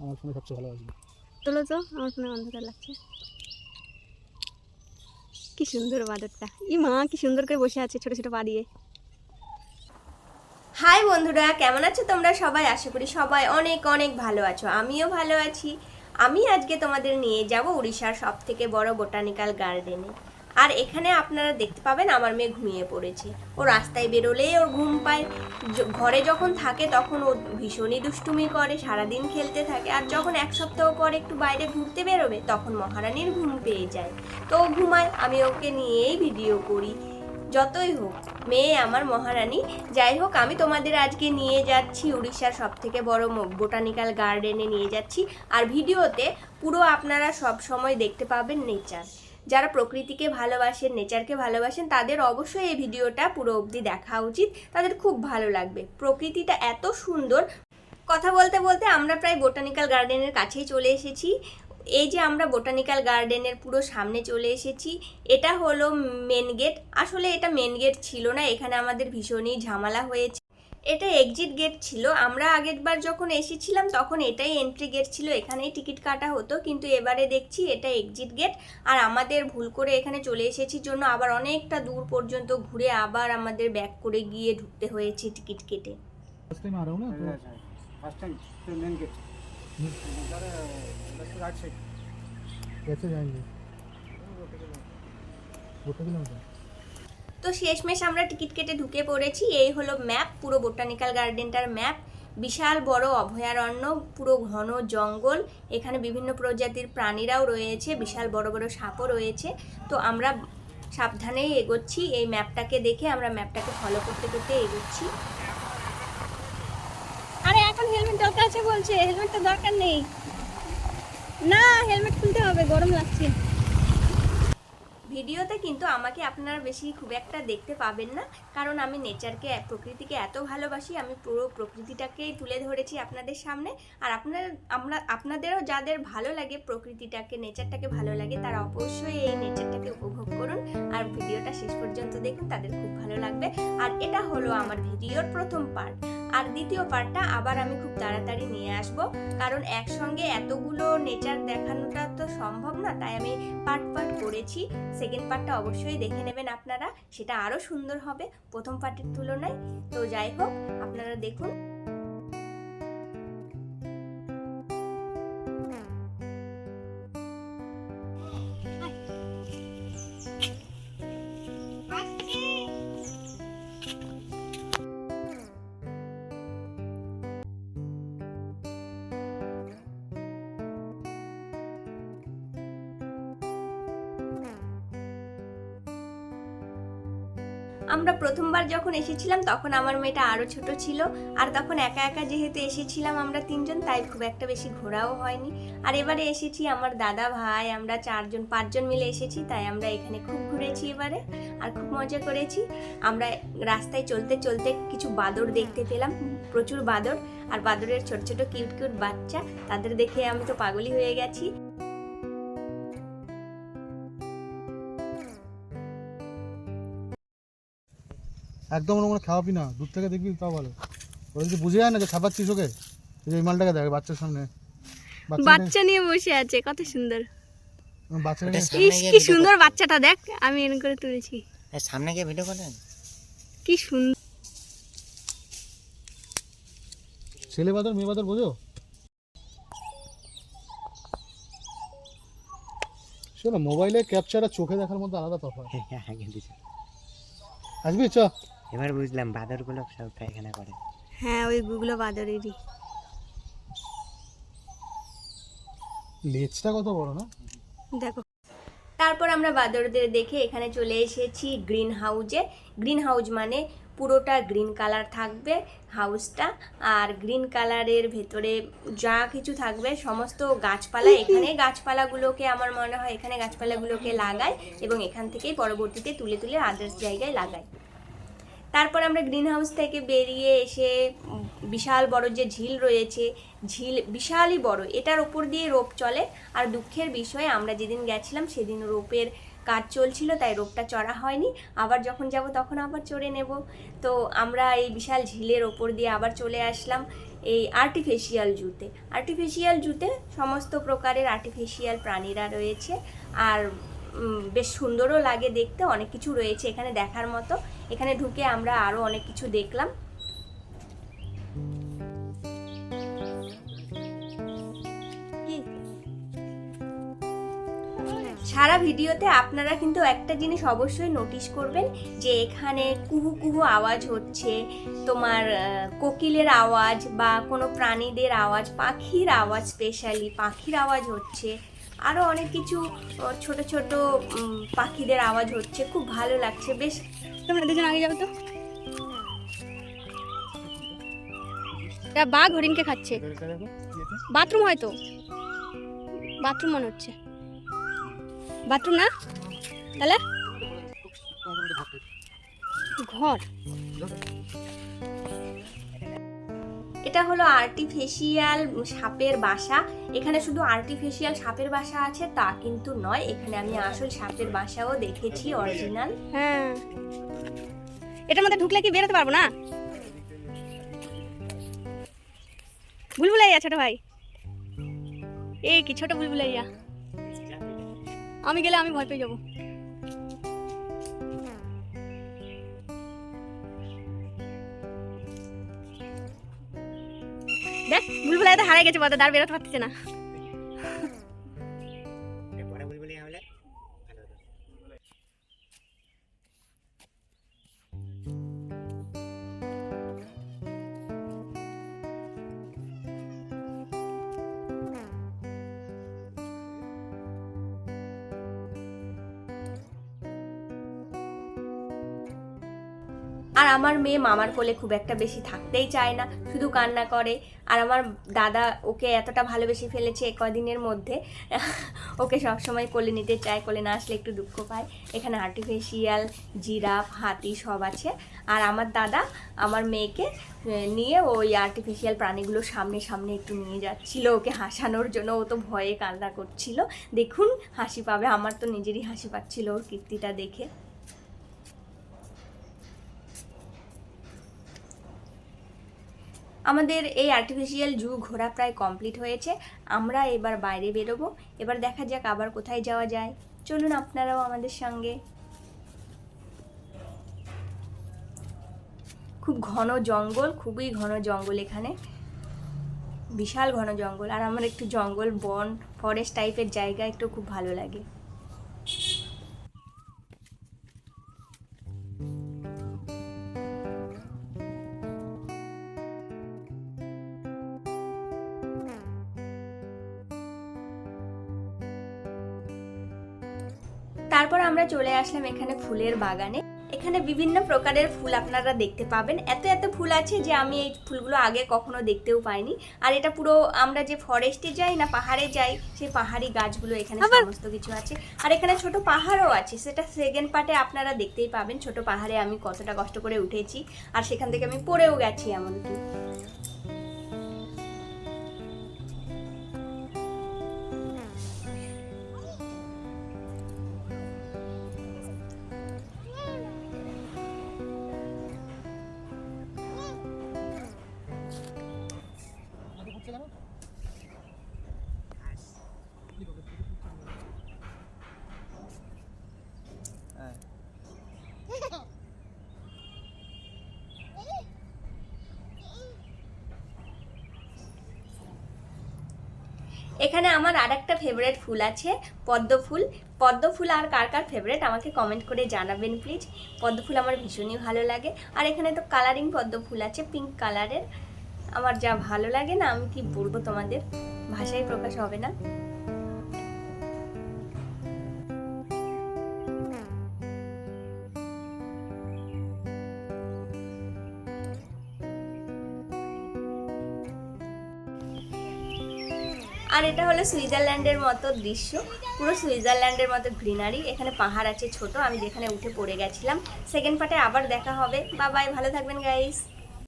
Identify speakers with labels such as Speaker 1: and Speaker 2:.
Speaker 1: আমার ফোনে সবচেয়ে ভালো আসবে।
Speaker 2: তোলো তো, আমার ফোনে অন্ধকার লাগছে। কি সুন্দর বাদরটা, ই মা কি সুন্দর করে বসে আছে ছোট ছোট পা দিয়ে। হাই বন্ধুরা, কেমন আছো তোমরা সবাই? আশা করি সবাই অনেক অনেক ভালো আছো, আমিও ভালো আছি। আমি আজকে তোমাদের নিয়ে যাব উড়িষ্যার সব থেকে বড় বোটানিক্যাল গার্ডেনে। আর এখানে আপনারা দেখতে পাবেন আমার মেয়ে ঘুমিয়ে পড়েছে। ও রাস্তায় বেরোলেই ওর ঘুম পায়। ঘরে যখন থাকে তখন ও ভীষণই দুষ্টুমি করে, সারাদিন খেলতে থাকে। আর যখন এক সপ্তাহ পর একটু বাইরে ঘুরতে বেরোবে তখন মহারানীর ঘুম পেয়ে যায়, তো ও ঘুমায়, আমি ওকে নিয়েই ভিডিও করি। যতই হোক মেয়ে আমার মহারানী। যাই হোক, আমি তোমাদের আজকে নিয়ে যাচ্ছি উড়িষ্যার সব থেকে বড় বোটানিক্যাল গার্ডেনে নিয়ে যাচ্ছি। আর ভিডিওতে পুরো আপনারা সব সময় দেখতে পাবেন নেচার। যারা প্রকৃতিকে ভালোবাসেন, নেচারকে ভালোবাসেন, তাদের অবশ্যই এই ভিডিওটা পুরো অবধি দেখা উচিত, তাদের খুব ভালো লাগবে। প্রকৃতিটা এত সুন্দর। কথা বলতে বলতে আমরা প্রায় বোটানিক্যাল গার্ডেনের কাছেই চলে এসেছি। এই যে আমরা বোটানিক্যাল গার্ডেনের পুরো সামনে চলে এসেছি। এটা হলো মেন গেট। আসলে এটা মেন গেট ছিল না, এখানে আমাদের ভীষণই ঝামেলা হয়েছে। এটা এক্সিট গেট ছিল। আমরা আগেরবার যখন এসেছিলাম তখন এটাই এন্ট্রি গেট ছিল, এখানেই টিকিট কাটা হতো, কিন্তু এবারে দেখছি এটা এক্সিট গেট। আর আমাদের ভুল করে এখানে চলে এসেছি জন্য আবার অনেকটা দূর পর্যন্ত ঘুরে আবার আমাদের ব্যাক করে গিয়ে ঢুকতে হয়েছে টিকিট কেটে।
Speaker 1: फर्स्ट टाइम आ रहा हूँ ना,
Speaker 3: फर्स्ट टाइम तो मेन गेट उधर राइट साइड
Speaker 1: कैसे जाएंगे? गोटा किलोमीटर।
Speaker 2: তো শেষমেশ আমরা টিকিট কেটে ঢুকে পড়েছি। এই হলো ম্যাপ, পুরো বোটানিক্যাল গার্ডেনটার ম্যাপ। বিশাল বড় অভয়ারণ্য, পুরো ঘন জঙ্গল, এখানে বিভিন্ন প্রজাতির প্রাণীরাও রয়েছে, বিশাল বড় বড় সাপও রয়েছে। তো আমরা সাবধানেই এগোচ্ছি, এই ম্যাপটাকে দেখে আমরা ম্যাপটাকে ফলো করতে করতে এগোচ্ছি। আরে এখন হেলমেট দরকার আছে বলছে, হেলমেট তো দরকার নেই। না, হেলমেট খুলতে হবে, গরম লাগছে। ভিডিওতে কিন্তু আমাকে আপনারা বেশি খুব একটা দেখতে পাবেন না, কারণ আমি নেচারকে, প্রকৃতিকে এত ভালোবাসি। আমি পুরো প্রকৃতিটাকেই তুলে ধরেছি আপনাদের সামনে। আর আপনাদেরও যাদের ভালো লাগে প্রকৃতিটাকে, নেচারটাকে ভালো লাগে, তারা অবশ্যই এই নেচারটাকে উপভোগ করুন আর ভিডিওটা শেষ পর্যন্ত দেখুন, তাদের খুব ভালো লাগবে। আর এটা হলো আমার ভিডিওর প্রথম পার্ট। আর দ্বিতীয় পার্টটা আবার আমি খুব তাড়াতাড়ি নিয়ে আসব, কারণ একসঙ্গে এতগুলো নেচার দেখানোটা তো সম্ভব না, তাই আমি পার্ট পার্ট করেছি। সেকেন্ড পার্টটা অবশ্যই দেখে নেবেন আপনারা, সেটা আরও সুন্দর হবে প্রথম পার্টের তুলনায়। তো যাই হোক, আপনারা দেখুন। আমরা প্রথমবার যখন এসেছিলাম তখন আমার মেয়েটা আরও ছোট ছিল, আর তখন একা একা যেহেতু এসেছিলাম আমরা তিনজন, তাই খুব একটা বেশি ঘোরাও হয়নি। আর এবারে এসেছি আমার দাদা ভাই, আমরা 4-5জন মিলে এসেছি, তাই আমরা এখানে খুব ঘুরেছি এবারে, আর খুব মজা করেছি। আমরা রাস্তায় চলতে চলতে কিছু বাদর দেখতে পেলাম, প্রচুর বাদর, আর বাদরের ছোট ছোট কিউট কিউট বাচ্চা, তাদের দেখে আমি তো পাগলই হয়ে গেছি।
Speaker 1: একদম ওরা খাওয়াবি না, দূর থেকে দেখবি তাও ভালো। ওরা যদি বুঝে যায় না যে খাবাচ্ছিস ওকে, এই যে এই মালটাকে দেখ বাচ্চার সামনে,
Speaker 2: বাচ্চা নিয়ে বসে আছে, কত সুন্দর
Speaker 1: বাচ্চাটাকে
Speaker 2: ইস, কি সুন্দর বাচ্চাটা দেখ, আমি এরকম করে তুলেছি।
Speaker 4: সামনে গিয়ে ভিডিও করেন,
Speaker 2: কি সুন্দর।
Speaker 1: ছেলে বাদর মেয়ে বাদর বোঝো? শোনো, মোবাইলে ক্যাপচার আর চোখে দেখার মধ্যে আলাদা তফাৎ। আসবি চ।
Speaker 4: এবার বুঝলাম বাদর গুলো সব এখানে করে।
Speaker 2: হ্যাঁ, ওই গুগলো বাদরেরই।
Speaker 1: লেজটা কত বড় না?
Speaker 2: দেখো, তারপর আমরা বাদরদের দেখে এখানে চলে এসেছি গ্রিন হাউজে। গ্রিন হাউজ মানে পুরোটা গ্রিন কালার থাকবে হাউসটা, আর গ্রিন কালারের ভেতরে যা কিছু থাকবে সমস্ত গাছপালা। এখানে গাছপালাগুলোকে, আমার মনে হয় এখানে গাছপালাগুলোকে লাগায় এবং এখান থেকেই পরবর্তীতে তুলে তুলে আদার্স জায়গায় লাগায়। তারপর আমরা গ্রিন হাউস থেকে বেরিয়ে এসে বিশাল বড় যে ঝিল রয়েছে, ঝিল বিশালই বড়, এটার ওপর দিয়ে রোপ চলে। আর দুঃখের বিষয়, আমরা যেদিন গেছিলাম সেদিন রোপের কাজ চলছিল, তাই রোপটা চড়া হয়নি। আবার যখন যাব তখন আবার চড়ে নেব। তো আমরা এই বিশাল ঝিলের ওপর দিয়ে আবার চলে আসলাম এই আর্টিফিশিয়াল জুতে সমস্ত প্রকারের আর্টিফিশিয়াল প্রাণীরা রয়েছে, আর বেশ সুন্দরও লাগে দেখতে। অনেক কিছু রয়েছে এখানে দেখার মতো। এখানে ঢুকে আমরা আরও অনেক কিছু দেখলাম। সারা ভিডিওতে আপনারা কিন্তু একটা জিনিস অবশ্যই নোটিশ করবেন যে এখানে কুহু কুহু আওয়াজ হচ্ছে, তোমার কোকিলের আওয়াজ বা কোনো প্রাণীদের আওয়াজ, পাখির আওয়াজ, স্পেশালি পাখির আওয়াজ হচ্ছে, আরও অনেক কিছু ছোট ছোট পাখিদের আওয়াজ হচ্ছে। খুব ভালো লাগছে বেশ।
Speaker 5: তোমরা দুজন আগে যাও তো। বাঘ হরিণকে খাচ্ছে। বাথরুম হয়তো, বাথরুম মনে হচ্ছে। বাথরুম না তাহলে ঘর।
Speaker 2: এটা হলো আর্টিফিশিয়াল সাপের বাসা। এখানে শুধু আর্টিফিশিয়াল সাপের বাসা আছে তা কিন্তু নয়, এখানে আমি আসল সাপের বাসাও দেখেছি, অরিজিনাল।
Speaker 5: হ্যাঁ, এটার মধ্যে ঢুকলে কি বেরোতে পারবো না? বুলবুলাইয়া ছোট ভাই, এই কি ছোট বুলবুলাইয়া। আমি গেলে আমি ভয় পেয়ে যাবো। দেখ বুলবুলাইয়া তো হারাই গেছে, দাঁড় বেরোতে পারতেছে না।
Speaker 4: বড় বুলবুলি হলে ভালো হতো।
Speaker 2: আর আমার মেয়ে মামার কোলে খুব একটা বেশি থাকতেই চায় না, শুধু কান্না করে। আর আমার দাদা ওকে এতটা ভালোবেসে ফেলেছে কদিনের মধ্যে, ওকে সবসময় কোলে নিতে চায়, কোলে না আসলে একটু দুঃখ পায়। এখানে আর্টিফিশিয়াল জিরাফ, হাতি সব আছে। আর আমার দাদা আমার মেয়েকে নিয়ে ওই আর্টিফিশিয়াল প্রাণীগুলো সামনে সামনে একটু নিয়ে যাচ্ছিল ওকে হাসানোর জন্য। ও তো ভয়ে কান্না করছিল, দেখুন হাসি পাবে। আমার তো নিজেরই হাসি পাচ্ছিল ওর কীর্তিটা দেখে। আমাদের এই আর্টিফিশিয়াল জু ঘোরা প্রায় কমপ্লিট হয়েছে। আমরা এবার বাইরে বেরোবো। এবার দেখা যাক আবার কোথায় যাওয়া যায়। চলুন আপনারাও আমাদের সঙ্গে। খুব ঘন জঙ্গল, খুবই ঘন জঙ্গল এখানে, বিশাল ঘন জঙ্গল। আর আমার একটু জঙ্গল, বন, ফরেস্ট টাইপের জায়গা একটু খুব ভালো লাগে। তারপর আমরা চলে আসলাম এখানে ফুলের বাগানে। এখানে বিভিন্ন প্রকারের ফুল আপনারা দেখতে পাবেন। এত এত ফুল আছে যে আমি এই ফুলগুলো আগে কখনো দেখতেও পাইনি। আর এটা পুরো আমরা যে ফরেস্টে যাই না, পাহাড়ে যাই, সেই পাহাড়ি গাছগুলো এখানে সমস্ত কিছু আছে। আর এখানে ছোট পাহাড়ও আছে, সেটা সেকেন্ড পার্টে আপনারা দেখতেই পাবেন। ছোট পাহাড়ে আমি কতটা কষ্ট করে উঠেছি, আর সেখান থেকে আমি পড়েও গেছি এমনকি। এখানে আমার আর একটা ফেভারিট ফুল আছে, পদ্ম ফুল। পদ্ম ফুল আর কার কার ফেভারিট আমাকে কমেন্ট করে জানাবেন প্লিজ। পদ্ম ফুল আমার ভীষণই ভালো লাগে। আর এখানে তো কালারিং পদ্ম ফুল আছে, পিঙ্ক কালারের। আমার যা ভালো লাগে না, আমি কি বলবো তোমাদের, ভাষায় প্রকাশ হবে না। আর এটা হলো সুইজারল্যান্ডের মতো দৃশ্য, পুরো সুইজারল্যান্ডের মতো গ্রিনারি। এখানে পাহাড় আছে ছোট, আমি যেখানে উঠে পড়ে গেছিলাম। সেকেন্ড পার্টে আবার দেখা হবে। বাই বাই, ভালো থাকবেন গাইস।